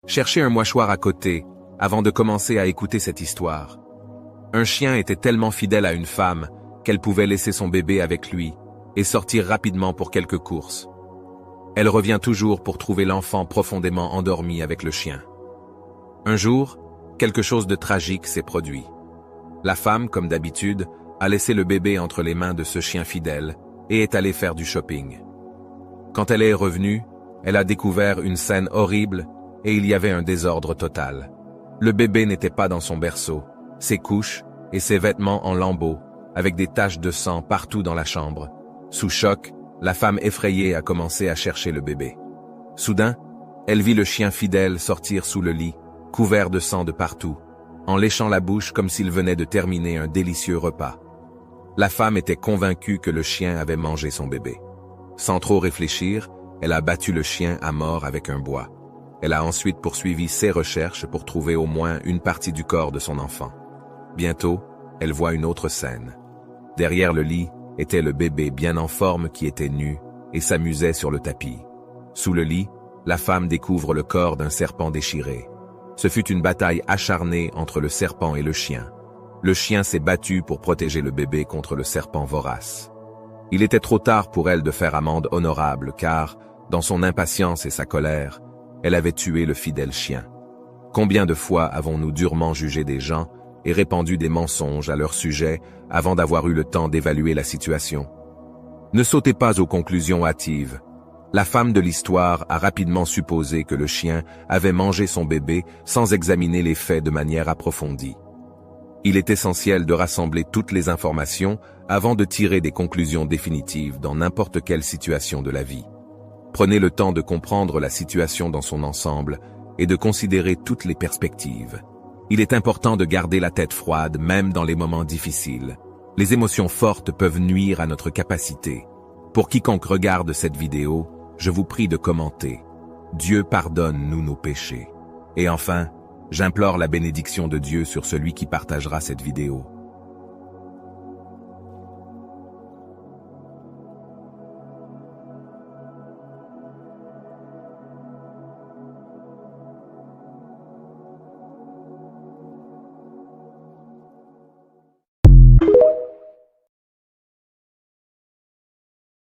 Cherchez un mouchoir à côté, avant de commencer à écouter cette histoire. Un chien était tellement fidèle à une femme qu'elle pouvait laisser son bébé avec lui et sortir rapidement pour quelques courses. Elle revient toujours pour trouver l'enfant profondément endormi avec le chien. Un jour, quelque chose de tragique s'est produit. La femme, comme d'habitude, a laissé le bébé entre les mains de ce chien fidèle et est allée faire du shopping. Quand elle est revenue, elle a découvert une scène horrible et il y avait un désordre total. Le bébé n'était pas dans son berceau, ses couches et ses vêtements en lambeaux, avec des taches de sang partout dans la chambre. Sous choc, la femme effrayée a commencé à chercher le bébé. Soudain, elle vit le chien fidèle sortir sous le lit, couvert de sang de partout, en léchant la bouche comme s'il venait de terminer un délicieux repas. La femme était convaincue que le chien avait mangé son bébé. Sans trop réfléchir, elle a battu le chien à mort avec un bois. Elle a ensuite poursuivi ses recherches pour trouver au moins une partie du corps de son enfant. Bientôt, elle voit une autre scène. Derrière le lit était le bébé bien en forme qui était nu et s'amusait sur le tapis. Sous le lit, la femme découvre le corps d'un serpent déchiré. Ce fut une bataille acharnée entre le serpent et le chien. Le chien s'est battu pour protéger le bébé contre le serpent vorace. Il était trop tard pour elle de faire amende honorable car, dans son impatience et sa colère, elle avait tué le fidèle chien. Combien de fois avons-nous durement jugé des gens et répandu des mensonges à leur sujet avant d'avoir eu le temps d'évaluer la situation? Ne sautez pas aux conclusions hâtives. La femme de l'histoire a rapidement supposé que le chien avait mangé son bébé sans examiner les faits de manière approfondie. Il est essentiel de rassembler toutes les informations avant de tirer des conclusions définitives dans n'importe quelle situation de la vie. Prenez le temps de comprendre la situation dans son ensemble et de considérer toutes les perspectives. Il est important de garder la tête froide même dans les moments difficiles. Les émotions fortes peuvent nuire à notre capacité. Pour quiconque regarde cette vidéo, je vous prie de commenter. Dieu pardonne-nous nos péchés. Et enfin, j'implore la bénédiction de Dieu sur celui qui partagera cette vidéo.